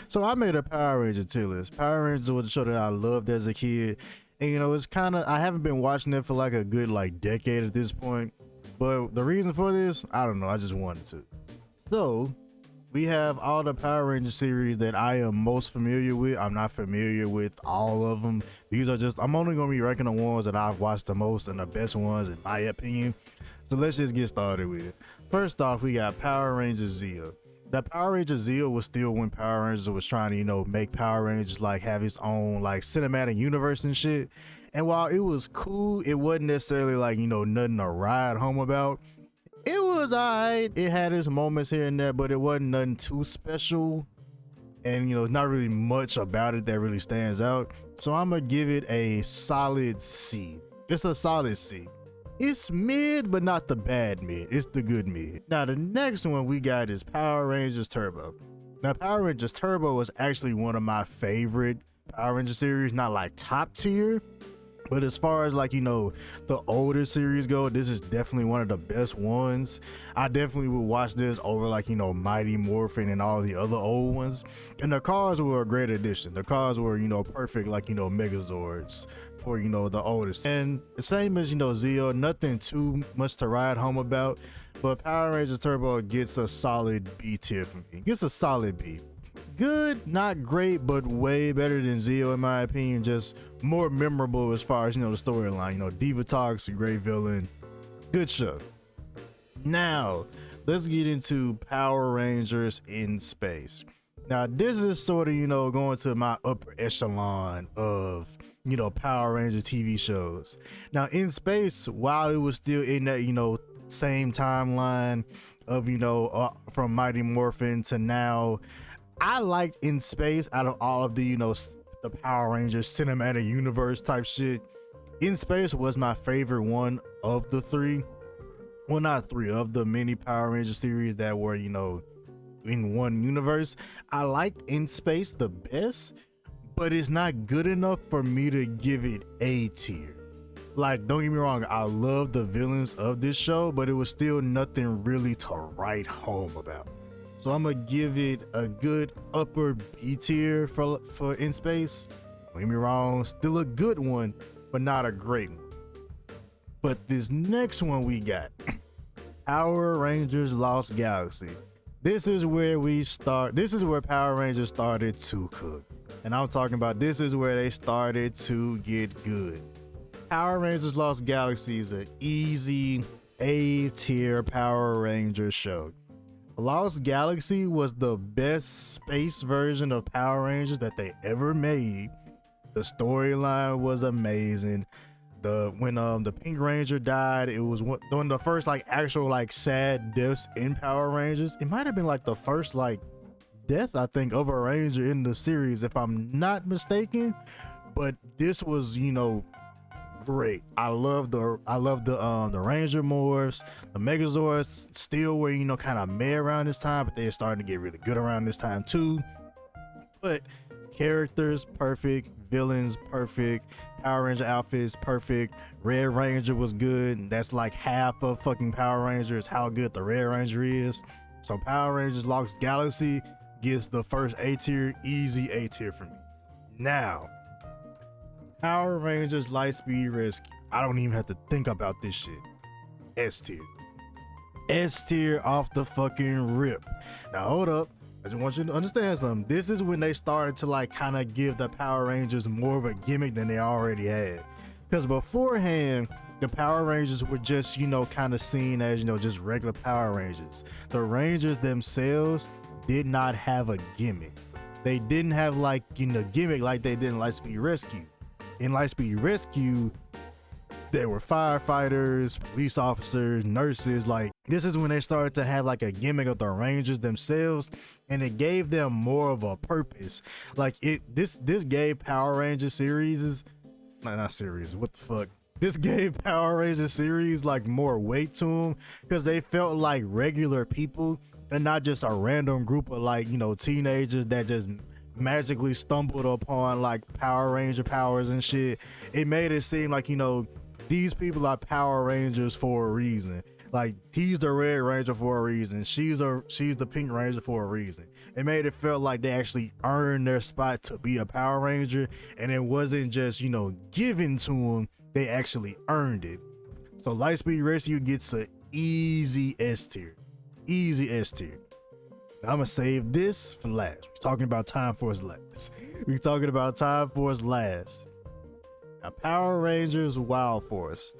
So I made a Power Ranger tier list. Power Rangers was a show that I loved as a kid. And it's kind of, I haven't been watching it for like a good like decade at this point. But the reason for this, I don't know, I just wanted to. So we have all the Power Ranger series that I am most familiar with. I'm not familiar with all of them. These are just, I'm only going to be ranking the ones that I've watched the most and the best ones in my opinion. So let's just get started with it. First off, we got Power Ranger Zeo. The Power Ranger Zeo was still when Power Rangers was trying to, make Power Rangers like have its own like cinematic universe and shit. And while it was cool, it wasn't necessarily like, nothing to ride home about. It was alright. It had its moments here and there, but it wasn't nothing too special. And it's not really much about it that really stands out. So I'm gonna give it a solid C. It's a solid C. It's mid, but not the bad mid. It's the good mid. Now the next one we got is Power Rangers Turbo. Now Power Rangers Turbo was actually one of my favorite Power Ranger series, not like top tier. But as far as like, the older series go, this is definitely one of the best ones. I definitely would watch this over like, Mighty Morphin and all the other old ones. And the cars were a great addition. The cars were, perfect like, Megazords for, the oldest. And the same as, Zeo, nothing too much to ride home about. But Power Rangers Turbo gets a solid B tier from me. Gets a solid B. Good, not great, but way better than Zeo in my opinion. Just more memorable as far as the storyline. Divatox, a great villain, good show. Now let's get into Power Rangers in Space. Now this is sort of going to my upper echelon of Power Ranger TV shows. Now in Space, while it was still in that same timeline of from Mighty Morphin to now, I liked In Space out of all of the the Power Rangers cinematic universe type shit. In Space was my favorite one of the three. Well, not three, of the many Power Ranger series that were in one universe. I liked In Space the best, but it's not good enough for me to give it A tier. Like, don't get me wrong, I love the villains of this show, but it was still nothing really to write home about. So I'm gonna give it a good upper B tier for In Space. Don't get me wrong, still a good one, but not a great one. But this next one we got, Power Rangers Lost Galaxy. This is where we start. This is where Power Rangers started to cook. And I'm talking about this is where they started to get good. Power Rangers Lost Galaxy is an easy A tier Power Rangers show. Lost Galaxy was the best space version of Power Rangers that they ever made. The storyline was amazing. When the Pink Ranger died, it was one of the first like actual like sad deaths in Power Rangers. It might have been like the first like death I think of a Ranger in the series, if I'm not mistaken. But this was great. I love the Ranger morphs. The Megazords still were kind of meh around this time, but they're starting to get really good around this time too. But characters perfect, villains perfect, Power Ranger outfits perfect. Red Ranger was good. That's like half of fucking Power Rangers, how good the Red Ranger is. So Power Rangers Lost Galaxy gets the first A tier, easy A tier for me. Now Power Rangers Lightspeed Rescue. I don't even have to think about this shit. S tier. S tier off the fucking rip. Now hold up. I just want you to understand something. This is when they started to like kind of give the Power Rangers more of a gimmick than they already had. Because beforehand, the Power Rangers were just, kind of seen as, just regular Power Rangers. The Rangers themselves did not have a gimmick. They didn't have like, gimmick like they did in Lightspeed Rescue. In Lightspeed Rescue, there were firefighters, police officers, nurses. Like, this is when they started to have like a gimmick of the Rangers themselves, and it gave them more of a purpose. Like this gave Power Ranger series, not series, what the fuck? This gave Power Ranger series like more weight to them, because they felt like regular people and not just a random group of like, teenagers that just magically stumbled upon like Power Ranger powers and shit. It made it seem like these people are Power Rangers for a reason. Like he's the Red Ranger for a reason. She's the Pink Ranger for a reason. It made it feel like they actually earned their spot to be a Power Ranger, and it wasn't just, you know, given to them. They actually earned it. So Lightspeed Rescue gets an easy S tier. Easy S tier. I'm gonna save this for last. We're talking about Time Force last. We're talking about Time Force last. Now, Power Rangers Wild Force.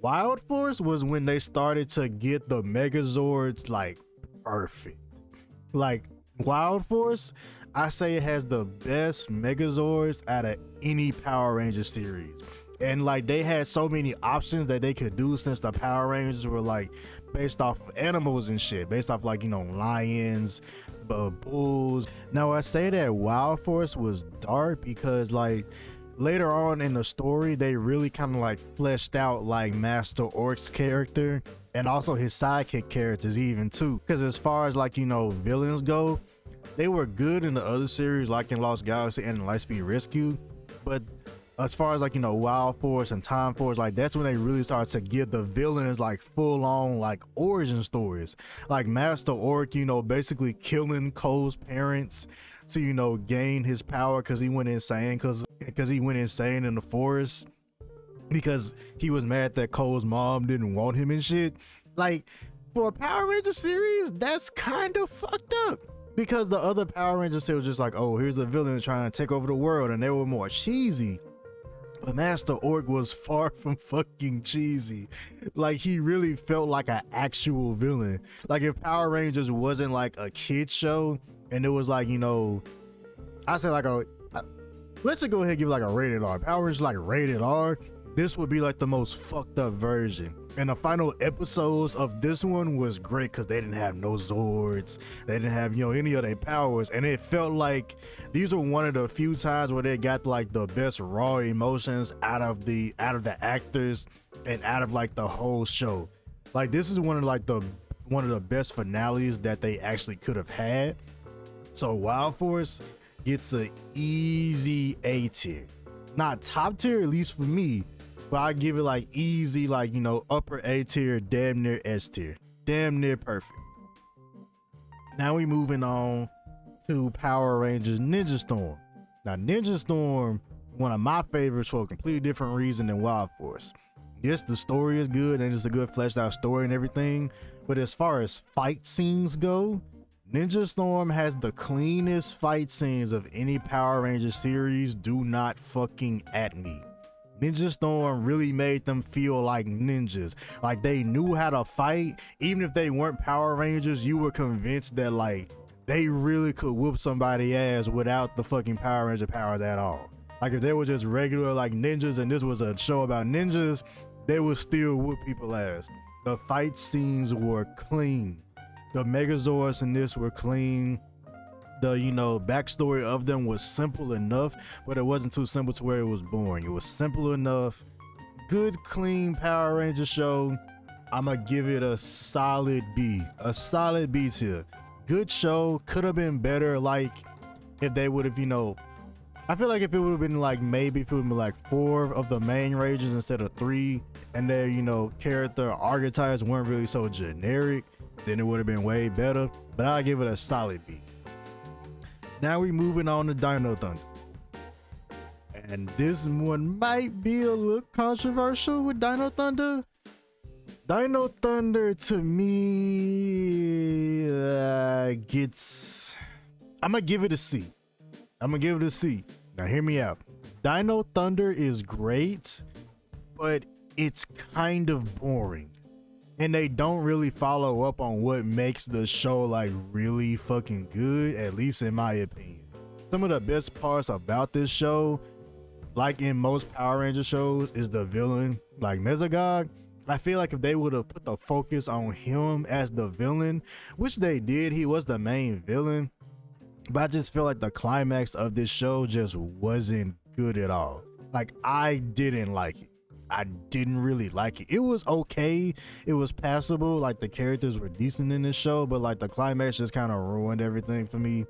Wild Force was when they started to get the Megazords like perfect. Like Wild Force, I say it has the best Megazords out of any Power Ranger series. And like they had so many options that they could do, since the Power Rangers were like based off animals and shit, based off like, you know, lions, bulls. Now I say that Wild Force was dark because like later on in the story they really kind of like fleshed out like Master Orc's character and also his sidekick characters even too, because as far as like, you know, villains go, they were good in the other series like in Lost Galaxy and in Lightspeed Rescue, but as far as like, you know, Wild Force and Time Force, like that's when they really started to give the villains like full on like origin stories. Like Master Orc, you know, basically killing Cole's parents to, you know, gain his power because he went insane, because he went insane in the forest because he was mad that Cole's mom didn't want him and shit. Like for a Power Ranger series, that's kind of fucked up. Because the other Power Rangers was just like, oh, here's a villain trying to take over the world, and they were more cheesy. But Master Orc was far from fucking cheesy. Like he really felt like an actual villain. Like if Power Rangers wasn't like a kid show and it was like, you know, I say like let's just go ahead and give it like a rated R. Power Rangers like rated R, this would be like the most fucked up version. And the final episodes of this one was great because they didn't have no Zords, they didn't have, you know, any of their powers, and it felt like these were one of the few times where they got like the best raw emotions out of the actors and out of like the whole show. Like this is one of the best finales that they actually could have had. So Wild Force gets an easy A tier, not top tier at least for me. But I give it like easy, like, you know, upper A tier, damn near S tier, damn near perfect. Now we moving on to Power Rangers Ninja Storm. Now Ninja Storm, one of my favorites for a completely different reason than Wild Force. Yes, the story is good and it's a good fleshed out story and everything, but as far as fight scenes go, Ninja Storm has the cleanest fight scenes of any Power Ranger series. Do not fucking at me. Ninja Storm really made them feel like ninjas. Like they knew how to fight. Even if they weren't Power Rangers, you were convinced that like they really could whoop somebody ass without the fucking Power Ranger powers at all. Like if they were just regular like ninjas and this was a show about ninjas, they would still whoop people ass. The fight scenes were clean. The Megazords in this were clean. The, you know, backstory of them was simple enough, but it wasn't too simple to where it was boring. It was simple enough. Good, clean Power Ranger show. I'ma give it a solid B. A solid B tier. Good show. Could have been better, like if they would have, you know, I feel like if it would have been like, maybe if it would have been like 4 of the main Rangers instead of 3, and their, you know, character archetypes weren't really so generic, then it would have been way better. But I'll give it a solid B. Now we moving on to Dino Thunder. And this one might be a little controversial with Dino Thunder. Dino Thunder to me gets, I'm gonna give it a C. I'm gonna give it a C. Now hear me out. Dino Thunder is great, but it's kind of boring. And they don't really follow up on what makes the show like really fucking good, at least in my opinion. Some of the best parts about this show, like in most Power Ranger shows, is the villain, like Mesogog. I feel like if they would have put the focus on him as the villain, which they did, he was the main villain, but I just feel like the climax of this show just wasn't good at all. Like I didn't like it. I didn't really like it. It was okay. It was passable. Like the characters were decent in this show, but like the climax just kind of ruined everything for me.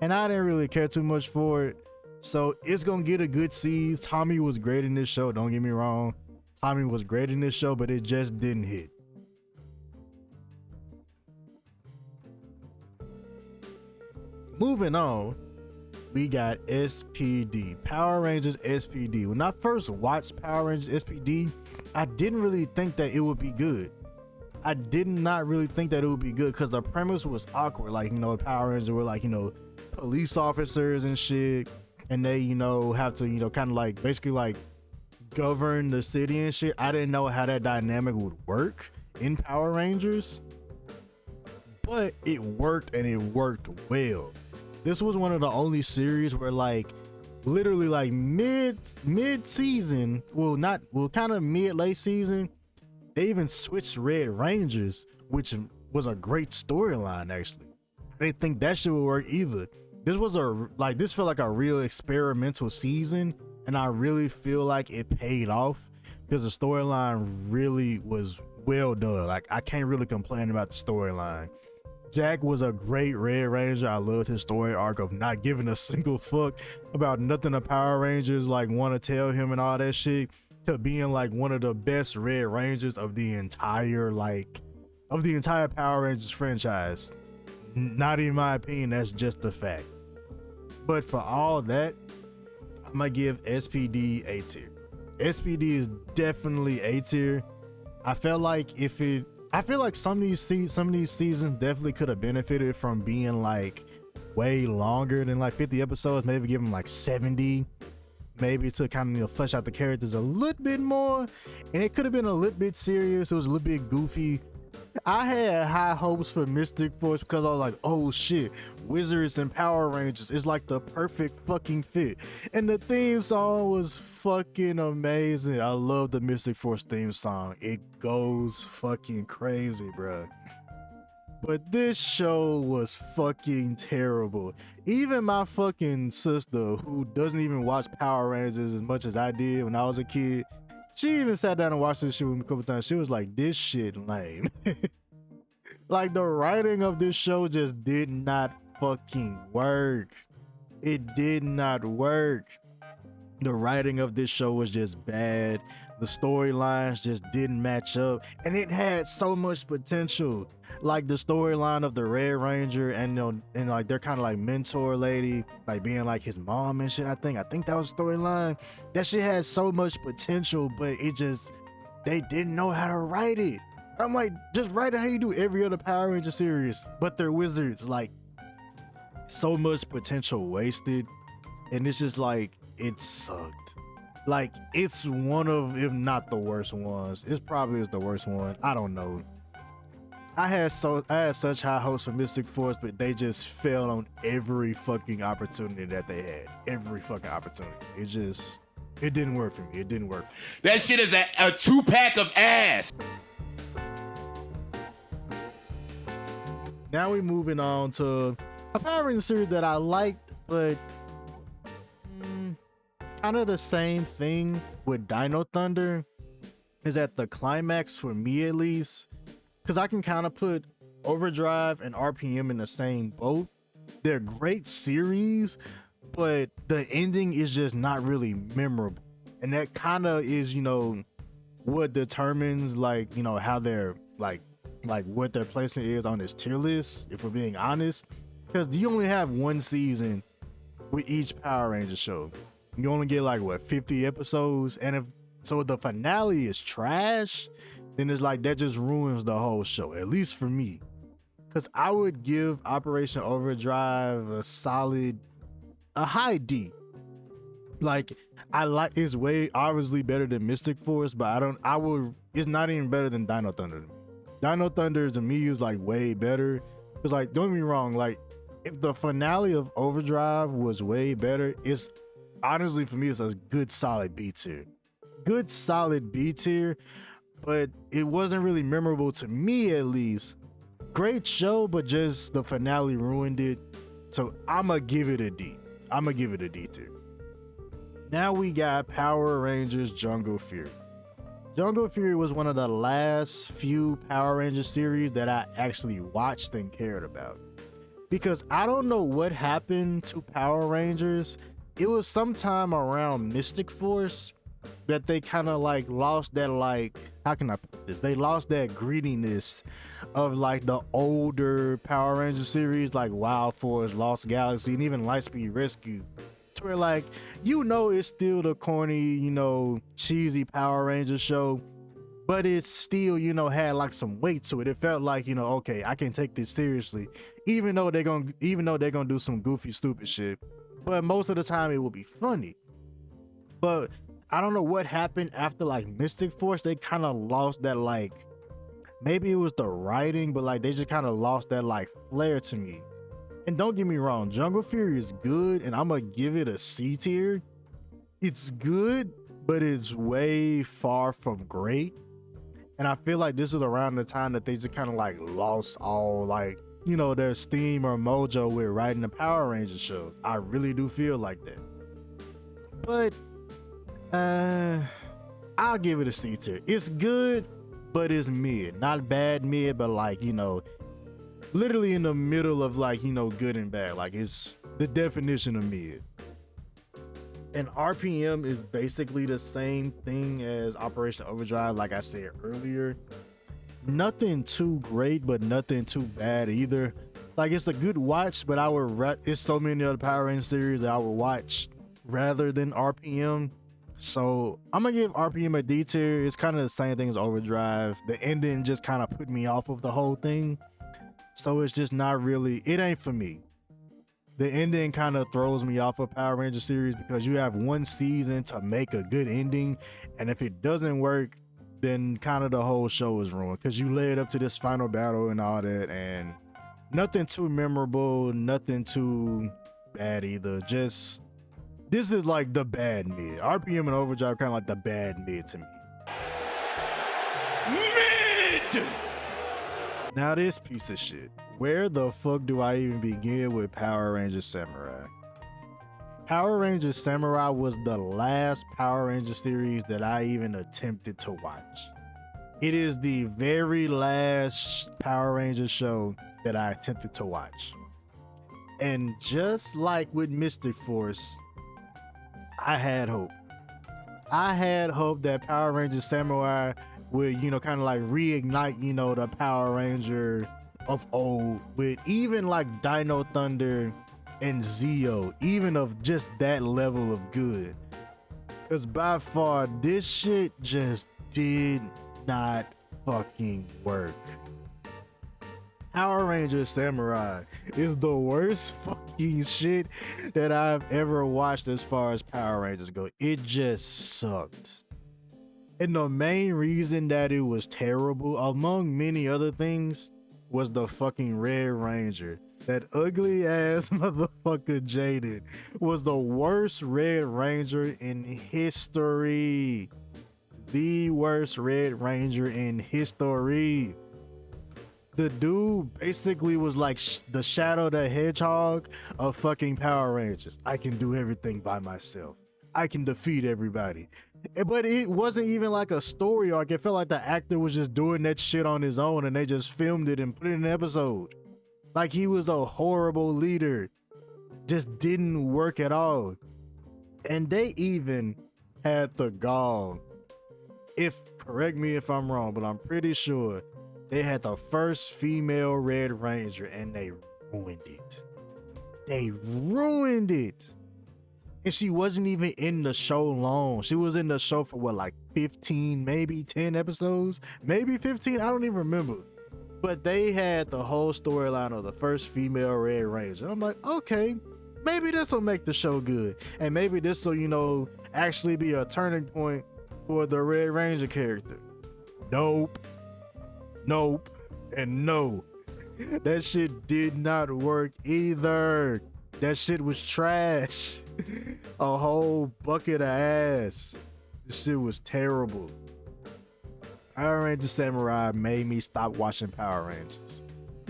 And I didn't really care too much for it. So it's gonna get a good C. Tommy was great in this show. Don't get me wrong. Tommy was great in this show, but it just didn't hit. moving on, we got SPD, Power Rangers SPD. When I first watched Power Rangers SPD, I didn't really think that it would be good. I did not really think that it would be good because the premise was awkward. Like, Power Rangers were like, police officers and shit, and they, have to, kind of like basically like govern the city and shit. I didn't know how that dynamic would work in Power Rangers, but it worked, and it worked well. This was one of the only series where like literally like mid season, kind of mid late season, they even switched Red Rangers, which was a great storyline actually. I didn't think that shit would work either. This felt like a real experimental season, and I really feel like it paid off because the storyline really was well done. Like, I can't really complain about the storyline. Jack was a great Red Ranger. I loved his story arc of not giving a single fuck about nothing the Power Rangers like want to tell him and all that shit, to being like one of the best Red Rangers of the entire Power Rangers franchise. Not in my opinion, that's just a fact. But for all that, I'm gonna give SPD A tier. SPD is definitely A tier. I feel like some of these seasons definitely could have benefited from being like way longer than like 50 episodes. Maybe give them like 70, maybe to kind of flesh out the characters a little bit more. And it could have been a little bit serious. It was a little bit goofy. I had high hopes for Mystic Force because I was like, oh shit, Wizards and Power Rangers is like the perfect fucking fit. And the theme song was fucking amazing. I love the Mystic Force theme song. It goes fucking crazy, bro. But this show was fucking terrible. Even my fucking sister, who doesn't even watch Power Rangers as much as I did when I was a kid, she even sat down and watched this shit with me a couple times. She was like, this shit lame. Like, the writing of this show just did not fucking work. It did not work. The writing of this show was just bad. The storylines just didn't match up. And it had so much potential. Like the storyline of the Red Ranger and like their kind of like mentor lady, like being like his mom and shit. I think that was the storyline. That shit had so much potential, but they didn't know how to write it. I'm like, just write it how you do every other Power Ranger series, but they're wizards. Like, so much potential wasted, and it's just like, it sucked. Like, it's one of, if not the worst ones. It probably is the worst one. I don't know. I had such high hopes for Mystic Force, but they just fell on every fucking opportunity that they had. Every fucking opportunity. It didn't work for me. It didn't work. That shit is a 2-pack of ass. Now we moving on to a Power Rangers series that I liked, but kind of the same thing with Dino Thunder is at the climax for me, at least. Because I can kind of put Overdrive and RPM in the same boat. They're great series, but the ending is just not really memorable. And that kind of is, what determines, like, how they're, like what their placement is on this tier list, if we're being honest. Because you only have one season with each Power Ranger show. You only get, like, 50 episodes? And if the finale is trash, then it's like that just ruins the whole show, at least for me. Because I would give Operation Overdrive a high D. Like, it's way obviously better than Mystic Force, but it's not even better than Dino Thunder. Dino Thunder to me is like way better. Because, like, don't get me wrong, like, if the finale of Overdrive was way better, it's honestly, for me, it's a good solid B tier. Good solid B tier. But it wasn't really memorable to me, at least. Great show, but just the finale ruined it. So I'ma give it a D. I'ma give it a D tier. Now we got Power Rangers Jungle Fury. Jungle Fury was one of the last few Power Rangers series that I actually watched and cared about. Because I don't know what happened to Power Rangers. It was sometime around Mystic Force that they kind of like lost that, like, how can I put this? They lost that grittiness of like the older Power Ranger series, like Wild Force, Lost Galaxy, and even Lightspeed Rescue. To where, like, it's still the corny, cheesy Power Ranger show, but it still, had like some weight to it. It felt like, okay, I can take this seriously, even though they're gonna do some goofy, stupid shit. But most of the time, it will be funny. But I don't know what happened after like Mystic Force. They kind of lost that, like, maybe it was the writing, but like they just kind of lost that like flair to me. And don't get me wrong, Jungle Fury is good, and I'm gonna give it a C tier. It's good, but it's way far from great. And I feel like this is around the time that they just kind of like lost all, like, their steam or mojo with writing the Power Ranger shows. I really do feel like that. But I'll give it a C tier. It's good, but it's mid. Not bad mid, but like, literally in the middle of like, good and bad. Like, it's the definition of mid. And RPM is basically the same thing as Operation Overdrive, like I said earlier. Nothing too great, but nothing too bad either. Like, it's a good watch, but it's so many other Power Rangers series that I would watch rather than RPM. So I'm gonna give RPM a D tier. It's kind of the same thing as Overdrive. The ending just kind of put me off of the whole thing. So it's just not really, it ain't for me. The ending kind of throws me off of Power Ranger series because you have one season to make a good ending. And if it doesn't work, then kind of the whole show is ruined because you led up to this final battle and all that. And nothing too memorable, nothing too bad either. Just, this is like the bad mid. RPM and Overdrive kind of like the bad mid to me. Mid! Now this piece of shit. Where the fuck do I even begin with Power Rangers Samurai? Power Rangers Samurai was the last Power Ranger series that I even attempted to watch. It is the very last Power Ranger show that I attempted to watch. And just like with Mystic Force, I had hope. I had hope that Power Rangers Samurai would, kind of like reignite, the Power Ranger of old with even like Dino Thunder and Zeo, even of just that level of good. Because by far, this shit just did not fucking work. Power Rangers Samurai is the worst fucking shit that I've ever watched as far as Power Rangers go. It just sucked. And the main reason that it was terrible, among many other things, was the fucking Red Ranger. That ugly ass motherfucker Jaden was the worst Red Ranger in history. The worst Red Ranger in history. The dude basically was like the Shadow the Hedgehog of fucking Power Rangers. I can do everything by myself. I can defeat everybody. But it wasn't even like a story arc. It felt like the actor was just doing that shit on his own and they just filmed it and put it in an episode. Like he was a horrible leader. Just didn't work at all. And they even had the gall. Correct me if I'm wrong, but I'm pretty sure they had the first female Red Ranger and they ruined it. They ruined it. And she wasn't even in the show long. She was in the show for what, like 15, maybe 10 episodes? Maybe 15? I don't even remember. But they had the whole storyline of the first female Red Ranger. I'm like, okay, maybe this will make the show good. And maybe this will, actually be a turning point for the Red Ranger character. Nope. And no. That shit did not work either. That shit was trash. A whole bucket of ass. This shit was terrible. Power Rangers Samurai made me stop watching Power Rangers.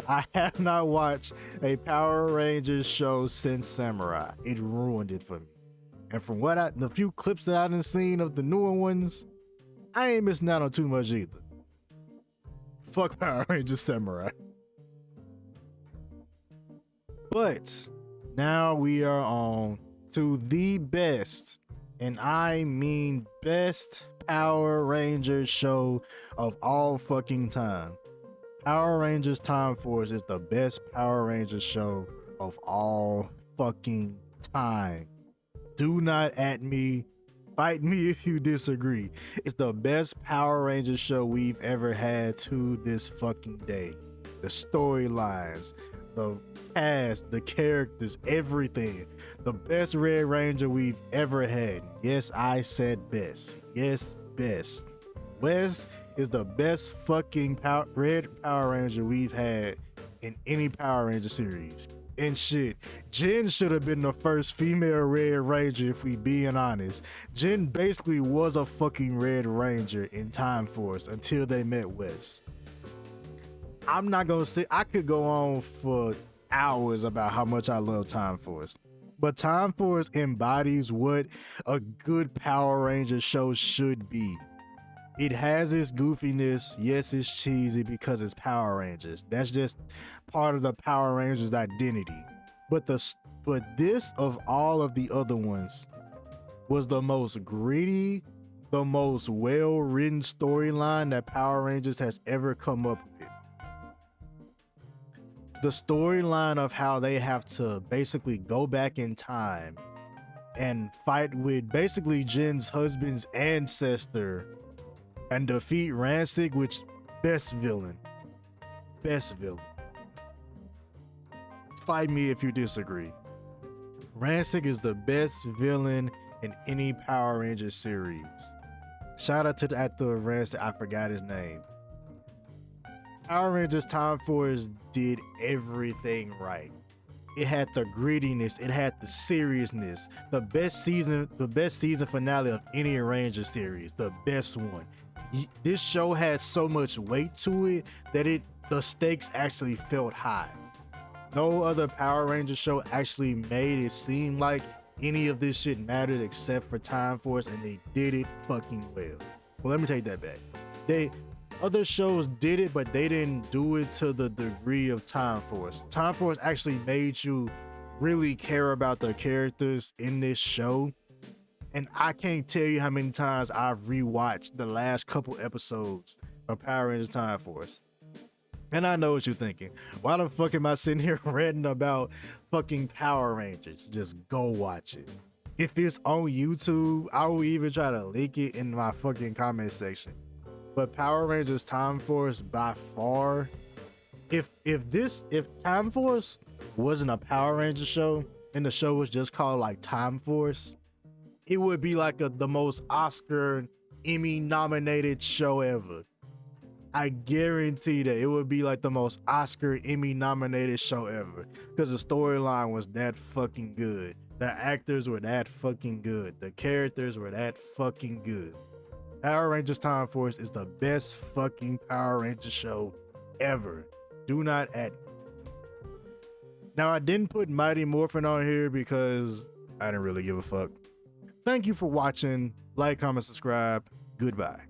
I have not watched a Power Rangers show since Samurai. It ruined it for me. And from the few clips that I've seen of the newer ones, I ain't missing out on too much either. Fuck Power Rangers Samurai. But now we are on to the best And I mean best Power Rangers show of all fucking time. Power Rangers Time Force is the best Power Rangers show of all fucking time. Do not at me. Fight me if you disagree. It's the best Power Rangers show we've ever had to this fucking day. The storylines, the cast, the characters, everything. The best Red Ranger we've ever had. Yes, I said best. Yes, best. Wes is the best fucking Red Power Ranger we've had in any Power Ranger series. And shit, Jen should have been the first female Red Ranger if we being honest. Jen basically was a fucking Red Ranger in Time Force until they met Wes. I'm not gonna say, I could go on for hours about how much I love Time Force. But Time Force embodies what a good Power Ranger show should be. It has its goofiness. Yes, it's cheesy because it's Power Rangers. That's just part of the Power Rangers identity. But this of all of the other ones was the most gritty, the most well-written storyline that Power Rangers has ever come up with. The storyline of how they have to basically go back in time and fight with basically Jen's husband's ancestor and defeat Rancid, which best villain. Fight me if you disagree. Rancid is the best villain in any Power Rangers series. Shout out to the actor of Rancid, I forgot his name. Power Rangers Time Force did everything right. It had the grittiness, it had the seriousness, the best season finale of any Ranger series, the best one. This show had so much weight to it that the stakes actually felt high. No other Power Ranger show actually made it seem like any of this shit mattered except for Time Force, and they did it fucking well. Well, let me take that back. Other shows did it, but they didn't do it to the degree of Time Force. Time Force actually made you really care about the characters in this show. And I can't tell you how many times I've rewatched the last couple episodes of Power Rangers Time Force. And I know what you're thinking. Why the fuck am I sitting here ranting about fucking Power Rangers? Just go watch it. If it's on YouTube, I will even try to link it in my fucking comment section. But Power Rangers Time Force by far, if Time Force wasn't a Power Ranger show and the show was just called like Time Force, it would be like the most Oscar, Emmy nominated show ever. I guarantee that it would be like the most Oscar, Emmy nominated show ever because the storyline was that fucking good. The actors were that fucking good. The characters were that fucking good. Power Rangers Time Force is the best fucking Power Ranger show ever. Do not at me. Now, I didn't put Mighty Morphin on here because I didn't really give a fuck. Thank you for watching. Like, comment, subscribe. Goodbye.